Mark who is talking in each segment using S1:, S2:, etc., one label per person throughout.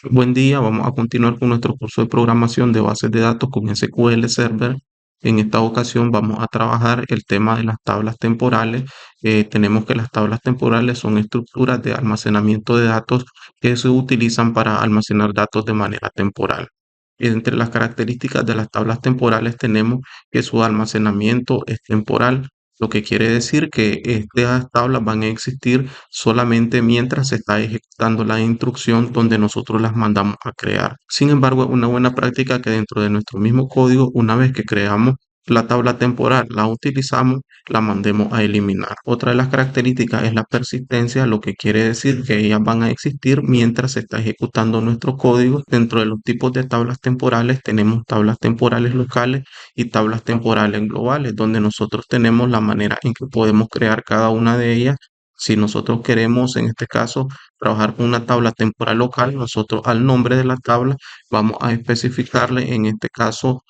S1: Buen día, vamos a continuar con nuestro curso de programación de bases de datos con SQL Server. En esta ocasión vamos a trabajar el tema de las tablas temporales. Tenemos que las tablas temporales son estructuras de almacenamiento de datos que se utilizan para almacenar datos de manera temporal. Entre las características de las tablas temporales tenemos que su almacenamiento es temporal, lo que quiere decir que estas tablas van a existir solamente mientras se está ejecutando la instrucción donde nosotros las mandamos a crear. Sin embargo, es una buena práctica que dentro de nuestro mismo código, una vez que creamos la tabla temporal, la utilizamos, la mandemos a eliminar. Otra de las características es la persistencia, lo que quiere decir que ellas van a existir mientras se está ejecutando nuestro código. Dentro de los tipos de tablas temporales tenemos tablas temporales locales y tablas temporales globales, donde nosotros tenemos la manera en que podemos crear cada una de ellas. Si nosotros queremos, en este caso, trabajar con una tabla temporal local, nosotros al nombre de la tabla vamos a especificarle, en este caso,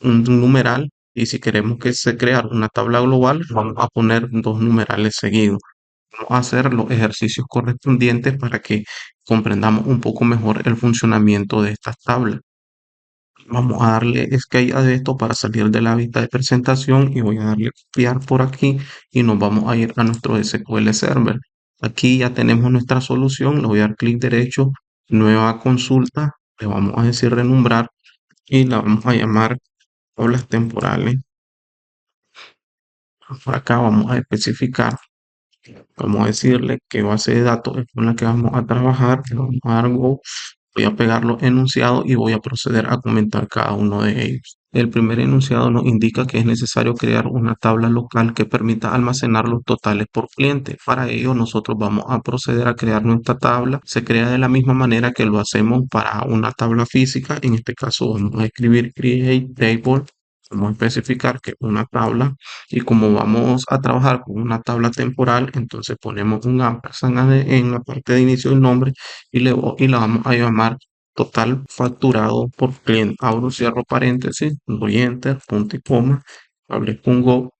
S1: un numeral. Y si queremos que se crea una tabla global, vamos a poner dos numerales seguidos. Vamos a hacer los ejercicios correspondientes para que comprendamos un poco mejor el funcionamiento de estas tablas. Vamos a darle escape a esto para salir de la vista de presentación y voy a darle copiar por aquí y nos vamos a ir a nuestro SQL Server. Aquí ya tenemos nuestra solución, le voy a dar clic derecho, nueva consulta, le vamos a decir renombrar y la vamos a llamar tablas temporales. Por acá vamos a especificar, vamos a decirle qué base de datos es con la que vamos a trabajar, le vamos a dar go. Voy a pegar los enunciados y voy a proceder a comentar cada uno de ellos. El primer enunciado nos indica que es necesario crear una tabla local que permita almacenar los totales por cliente. Para ello, nosotros vamos a proceder a crear nuestra tabla. Se crea de la misma manera que lo hacemos para una tabla física. En este caso, vamos a escribir create table. Vamos a especificar que es una tabla y como vamos a trabajar con una tabla temporal, entonces ponemos un ampersand en la parte de inicio del nombre y la vamos a llamar total facturado por cliente. Abro, cierro paréntesis, doy enter, punto y coma, establezco un go.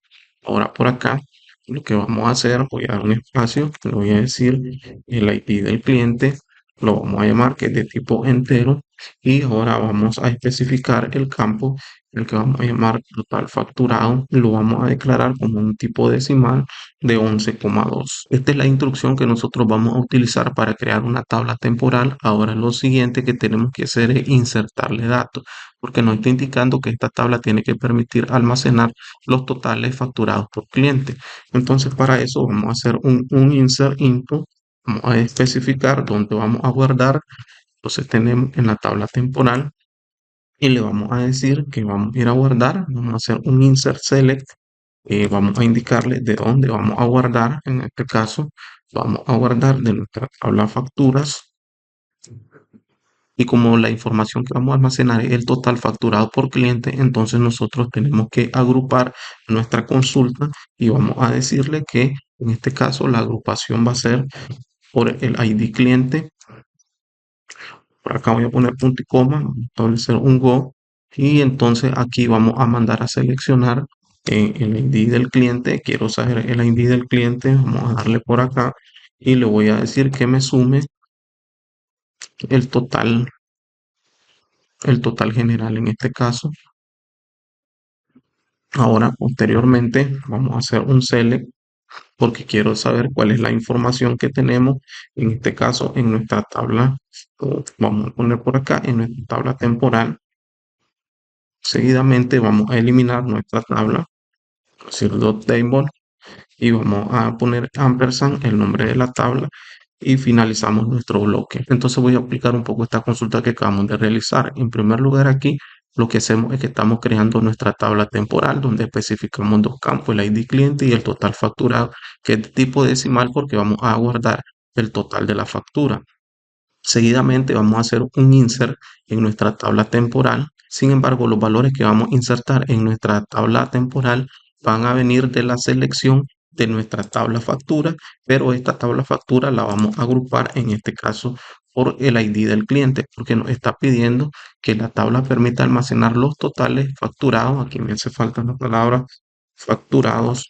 S1: Ahora por acá, lo que vamos a hacer, voy a dar un espacio, le voy a decir el ID del cliente, lo vamos a llamar que es de tipo entero y ahora vamos a especificar el campo, el que vamos a llamar total facturado, lo vamos a declarar como un tipo decimal de 11,2. Esta es la instrucción que nosotros vamos a utilizar para crear una tabla temporal. Ahora lo siguiente que tenemos que hacer es insertarle datos, porque nos está indicando que esta tabla tiene que permitir almacenar los totales facturados por cliente. Entonces para eso vamos a hacer un insert into, vamos a especificar dónde vamos a guardar. Entonces tenemos en la tabla temporal y le vamos a decir que vamos a ir a guardar, vamos a hacer un insert select, vamos a indicarle de dónde vamos a guardar. En este caso vamos a guardar de nuestra tabla facturas y como la información que vamos a almacenar es el total facturado por cliente, entonces nosotros tenemos que agrupar nuestra consulta y vamos a decirle que en este caso la agrupación va a ser por el ID cliente. Por acá voy a poner punto y coma, vamos a establecer un go y entonces aquí vamos a mandar a seleccionar el ID del cliente. Quiero saber el ID del cliente, vamos a darle por acá y le voy a decir que me sume el total, el total general en este caso. Ahora, posteriormente, vamos a hacer un select porque quiero saber cuál es la información que tenemos, en este caso, en nuestra tabla. Vamos a poner por acá en nuestra tabla temporal. Seguidamente vamos a eliminar nuestra tabla, decir .table, y vamos a poner ampersand, el nombre de la tabla, y finalizamos nuestro bloque. Entonces voy a aplicar un poco esta consulta que acabamos de realizar. En primer lugar, aquí lo que hacemos es que estamos creando nuestra tabla temporal donde especificamos dos campos, el ID cliente y el total facturado, que es de tipo decimal porque vamos a guardar el total de la factura. Seguidamente vamos a hacer un insert en nuestra tabla temporal. Sin embargo, los valores que vamos a insertar en nuestra tabla temporal van a venir de la selección de nuestra tabla factura, pero esta tabla factura la vamos a agrupar en este caso por el ID del cliente, porque nos está pidiendo que la tabla permita almacenar los totales facturados. Aquí me hace falta la palabra facturados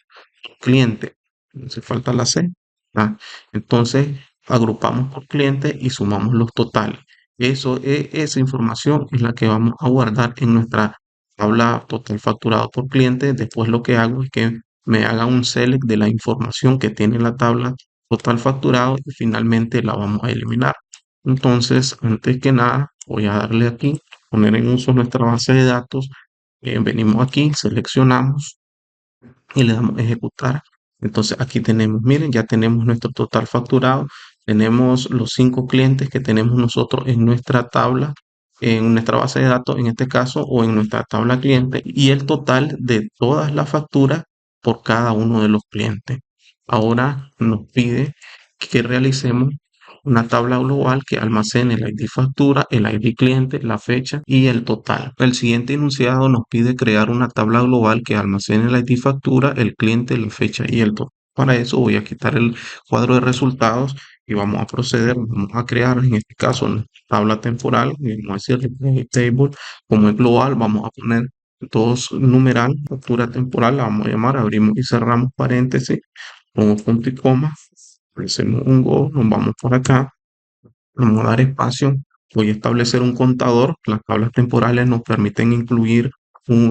S1: cliente, me hace falta la C. ¿Ah? Entonces agrupamos por cliente y sumamos los totales. Esa información es la que vamos a guardar en nuestra tabla total facturado por cliente. Después lo que hago es que me haga un select de la información que tiene la tabla total facturado y finalmente la vamos a eliminar. Entonces, antes que nada, voy a darle aquí, poner en uso nuestra base de datos. Venimos aquí, seleccionamos y le damos a ejecutar. Entonces aquí tenemos, miren, ya tenemos nuestro total facturado, tenemos los 5 clientes que tenemos nosotros en nuestra tabla, en nuestra base de datos en este caso, o en nuestra tabla cliente, y el total de todas las facturas por cada uno de los clientes. Ahora nos pide que realicemos una tabla global que almacene el ID factura, el ID cliente, la fecha y el total. El siguiente enunciado nos pide crear una tabla global que almacene el ID factura, el cliente, la fecha y el total. Para eso voy a quitar el cuadro de resultados y vamos a proceder, vamos a crear en este caso una tabla temporal, y vamos a decir table, como es global, vamos a poner dos numeral, factura temporal, la vamos a llamar, abrimos y cerramos paréntesis, pongo punto y coma, hacemos un go, nos vamos por acá, vamos a dar espacio, voy a establecer un contador, las tablas temporales nos permiten incluir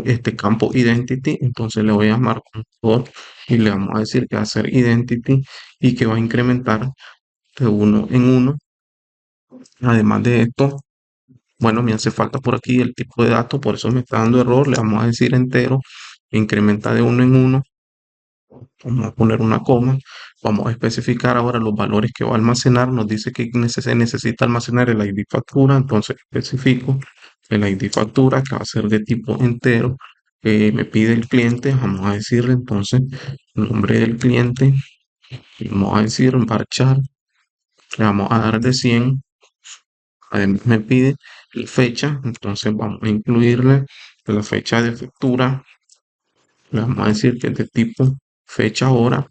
S1: este campo identity, entonces le voy a llamar contador y le vamos a decir que va a ser identity y que va a incrementar de uno en uno. Además de esto, bueno, me hace falta por aquí el tipo de datos, por eso me está dando error, le vamos a decir entero, incrementa de uno en uno. Vamos a poner una coma, vamos a especificar ahora los valores que va a almacenar, nos dice que se necesita almacenar el ID factura, entonces especifico el ID factura que va a ser de tipo entero, me pide el cliente, vamos a decirle entonces el nombre del cliente, y vamos a decir varchar, le vamos a dar de 100, además me pide la fecha, entonces vamos a incluirle la fecha de factura, le vamos a decir que es de tipo fecha hora,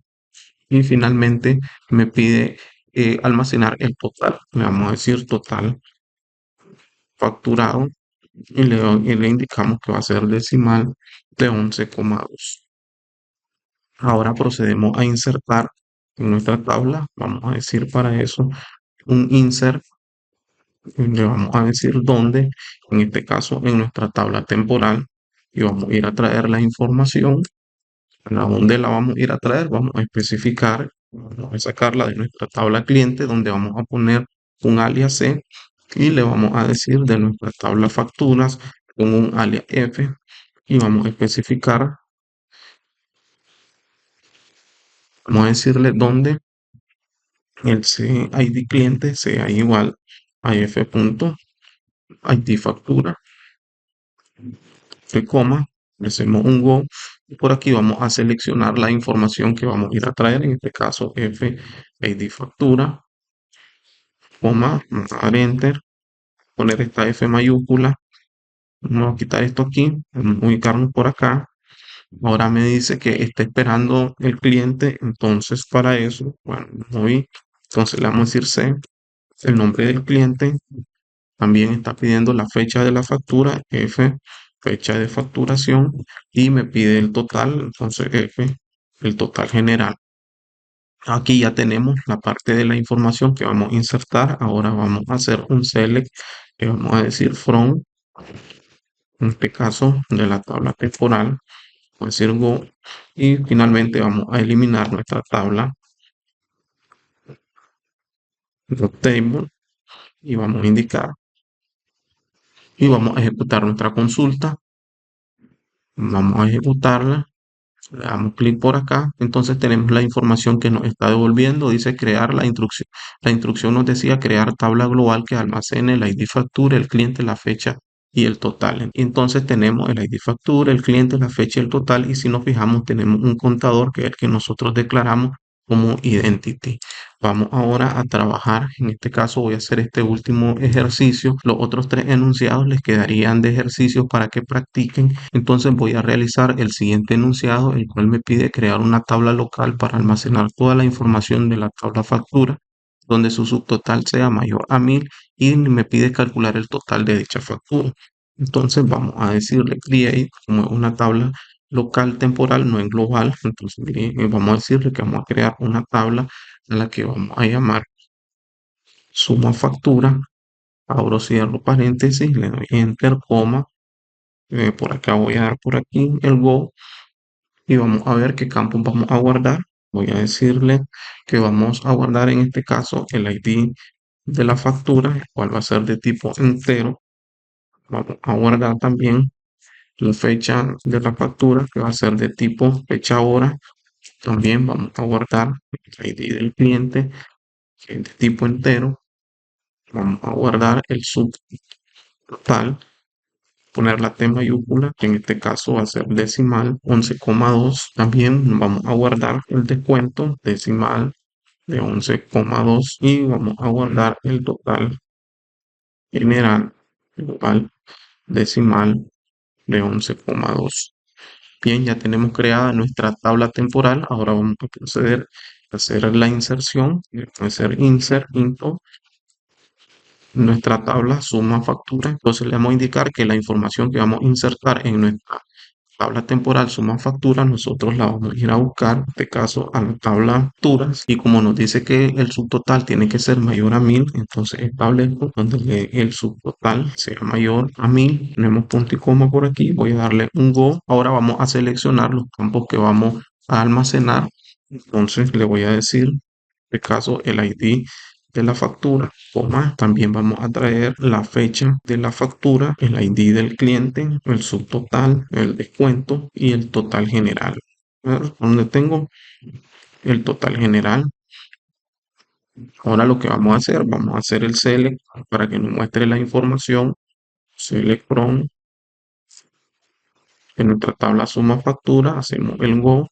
S1: y finalmente me pide almacenar el total. Le vamos a decir total facturado y le indicamos que va a ser decimal de 11,2. Ahora procedemos a insertar en nuestra tabla. Vamos a decir para eso un insert. Y le vamos a decir dónde, en este caso en nuestra tabla temporal. Y vamos a ir a traer la información. ¿A dónde la vamos a ir a traer? Vamos a especificar, vamos a sacarla de nuestra tabla cliente, donde vamos a poner un alias C y le vamos a decir de nuestra tabla facturas con un alias F y vamos a especificar, vamos a decirle dónde el CID cliente sea igual a F.ID factura, de coma, le hacemos un go y por aquí vamos a seleccionar la información que vamos a ir a traer, en este caso F.ID factura, coma, vamos a dar enter, poner esta F mayúscula, vamos a quitar esto aquí, vamos a ubicarnos por acá. Ahora me dice que está esperando el cliente, entonces para eso, bueno, voy, entonces le vamos a decir C, el nombre del cliente, también está pidiendo la fecha de la factura, F, fecha de facturación, y me pide el total, entonces F, el total general. Aquí ya tenemos la parte de la información que vamos a insertar. Ahora vamos a hacer un select, que vamos a decir from, en este caso de la tabla temporal, vamos a decir go, y finalmente vamos a eliminar nuestra tabla table y vamos a indicar y vamos a ejecutar nuestra consulta. Vamos a ejecutarla. Le damos clic por acá, entonces tenemos la información que nos está devolviendo, dice crear la instrucción. La instrucción nos decía crear tabla global que almacene el ID factura, el cliente, la fecha y el total. Entonces tenemos el ID factura, el cliente, la fecha y el total, y si nos fijamos tenemos un contador que es el que nosotros declaramos como identity. Vamos ahora a trabajar, en este caso voy a hacer este último ejercicio, los otros 3 enunciados les quedarían de ejercicios para que practiquen, entonces voy a realizar el siguiente enunciado, el cual me pide crear una tabla local para almacenar toda la información de la tabla factura, donde su subtotal sea mayor a 1000 y me pide calcular el total de dicha factura. Entonces vamos a decirle create como es una tabla local temporal, no en global. Entonces vamos a decirle que vamos a crear una tabla a la que vamos a llamar suma factura abro, cierro paréntesis, le doy enter, coma, por acá voy a dar por aquí el go y vamos a ver qué campos vamos a guardar. Voy a decirle que vamos a guardar en este caso el ID de la factura, el cual va a ser de tipo entero. Vamos a guardar también la fecha de la factura, que va a ser de tipo fecha hora. También vamos a guardar el ID del cliente, que es de tipo entero. Vamos a guardar el subtotal, poner la T mayúscula, que en este caso va a ser decimal 11,2. También vamos a guardar el descuento decimal de 11,2 y vamos a guardar el total general igual decimal de 11,2. Bien, ya tenemos creada nuestra tabla temporal. Ahora vamos a proceder a hacer la inserción. Vamos a hacer insert into nuestra tabla suma factura. Entonces le vamos a indicar que la información que vamos a insertar en nuestra tabla temporal suma factura, nosotros la vamos a ir a buscar, en este caso a la tabla facturas, y como nos dice que el subtotal tiene que ser mayor a 1000, entonces establezco donde el subtotal sea mayor a 1000, tenemos punto y coma por aquí, voy a darle un go. Ahora vamos a seleccionar los campos que vamos a almacenar, entonces le voy a decir, en este caso el ID de la factura, coma, también vamos a traer la fecha de la factura, el ID del cliente, el subtotal, el descuento y el total general. Donde tengo el total general. Ahora lo que vamos a hacer el select para que nos muestre la información. Select from en nuestra tabla suma factura, hacemos el go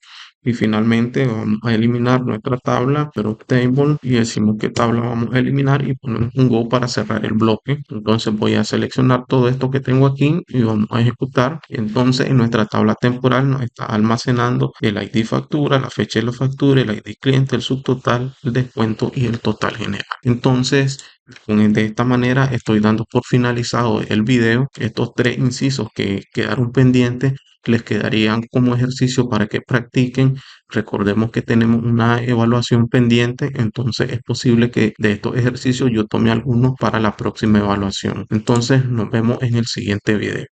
S1: y finalmente vamos a eliminar nuestra tabla, pero table, y decimos qué tabla vamos a eliminar y ponemos un go para cerrar el bloque. Entonces voy a seleccionar todo esto que tengo aquí y vamos a ejecutar. Y entonces en nuestra tabla temporal nos está almacenando el ID factura, la fecha de la factura, el ID cliente, el subtotal, el descuento y el total general. Entonces, de esta manera estoy dando por finalizado el video. Estos tres incisos que quedaron pendientes les quedarían como ejercicio para que practiquen. Recordemos que tenemos una evaluación pendiente, entonces es posible que de estos ejercicios yo tome algunos para la próxima evaluación. Entonces nos vemos en el siguiente video.